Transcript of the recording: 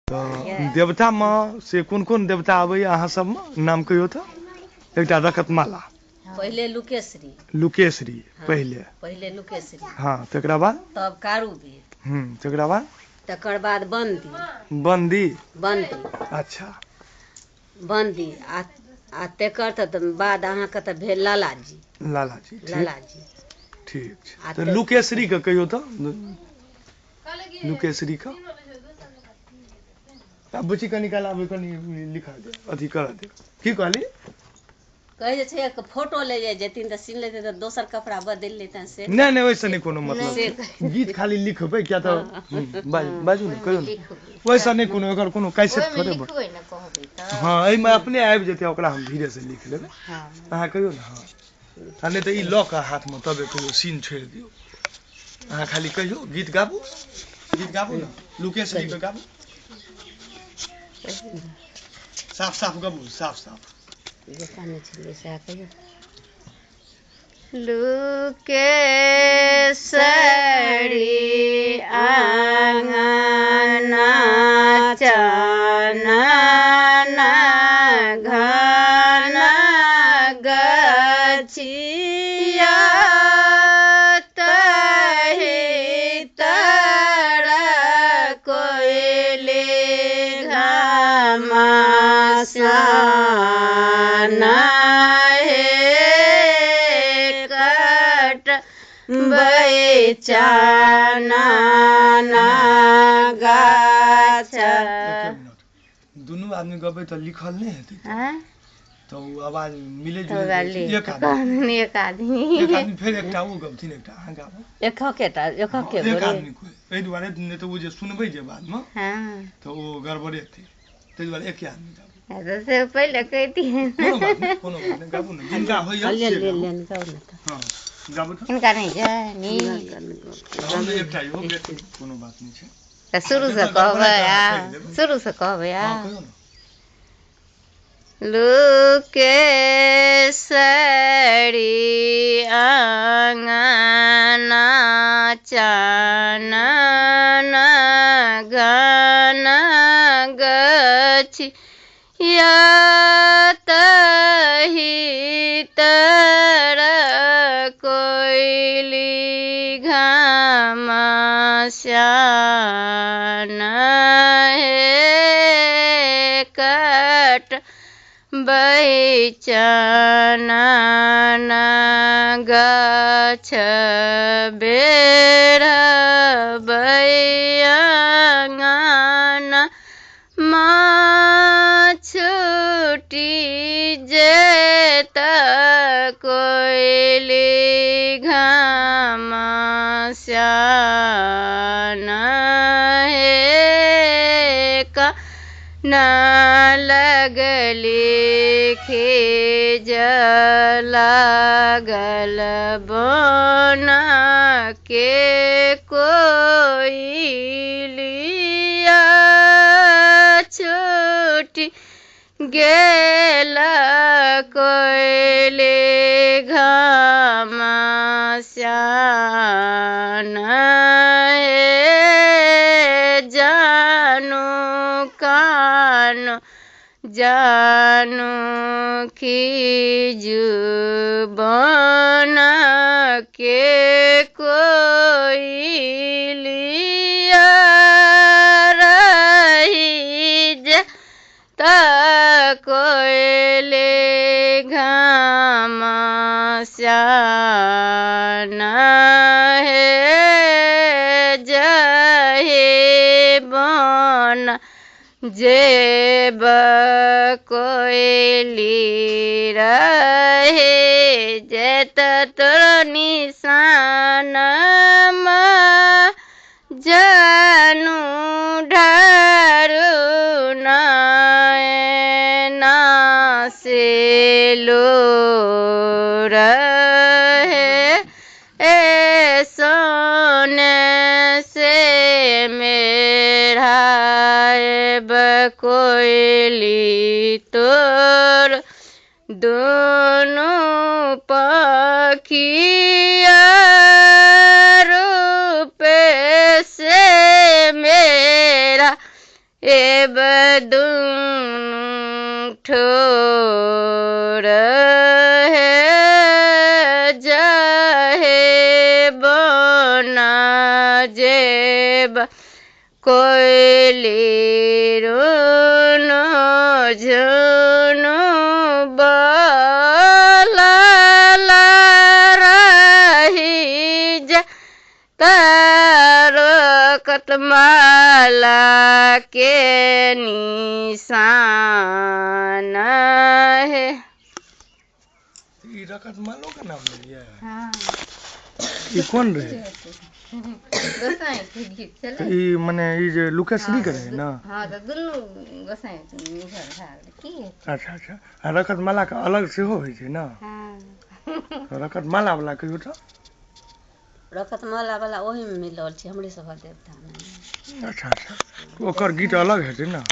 तो देवता में से कोन देवता आबे अहाँ सब में नाम कहियो तो एकटा रकतमाला पहले लुकेश्वरी पहले लुकेश्वरी हाँ तकरा बाद तब कारूबीर तकरा बाद तकर बाद बंदी अच्छा बंदी आ तेकर बाद अहाँके तऽ भेल लालाजी ठीक छै तऽ लुकेश्वरी के कहियो तो लुकेश्वरी का अब बुची का निकाला अब कनी लिखा दे अथी कर दे की कहली कहे छै एक फोटो ले जाय जेतिन त सीन लेते त दोसर कपड़ा बदल लेतन से नहीं वैसे नहीं कोनो मतलब गीत खाली लिखबै क्या तो बाजू ने कहियो वैसा नहीं कोनो एकर कोनो कैसे थोड़े लिखबै न कहबै त हां एहि में अपने आबि जेते ओकरा हम धीरे से लिख लेबै अहाँ कहियो ना हां नहीं तो ई लॉक हाथ में तबे कहियो सीन छोड़ दियो अहाँ खाली कहियो गीत गाबू ना लुकेश्वरी के गाबू साफ गाबू साफ लुकेश्वरी आंगना चनना घना गछिया तहि तर कोइली घमासाना बैचाना गाछ दुनू आदमी गबे तो लिखल नहीं हेतै तो आवाज मिले जुले एक आदमी फिर एकटा वो गबथिन एकटा अहाँ गाबू एक आदमी कोइ एहि दुआरे नहीं तो वो जे सुनबै जे बाद में तो वो गड़बड़े हेतै तै दुआरे एक आदमी गाबू से पहले कहती कोनो बात नहीं गाबू ना जिनका होइया हां गाबू तो इनका नहीं जानी हम एकटा हो बेटी कोनो बात नहीं छै त शुरू से कहबै लुकेश्वरी आंगना चनना घना गछिया तहि तर कोइली घमासाना कट बैचाना गाछ बेर बैयांगना छुटी जेत कोइली घमासाना न लगली खीज लागल बना के कोइलिया छुटी गेला कोइली घमासाना जानू खीजु बना के कोइलिया रही जे त कोइली घमासाना जहे बना जेब कोइली रहे जेत तोर निशान जानू ढारू नैना से लो रहे सोने से मेरा कोइली तोर दोनों पखिया रूप से मेरा एब दुनु ठोर है जहे बना जेब कोयली रुनु झुनु बला रही जा कतमाला के निशान है। ये रकतमालों का नाम है ये? हाँ। ये कौन रहे? गोसाई के गीत चले। ये माने ये जो लुकाश्री करे है ना? हाँ तो दोनों गोसाई निकल था की। अच्छा अच्छा। रकतमाला का अलग से हो है ना? हाँ। रकतमाला वाला कहियो तो? रकतमाला वाला वही में मिलल छे हमरे सब देवता में। अच्छा अच्छा। ओकर गीत अलग है ना?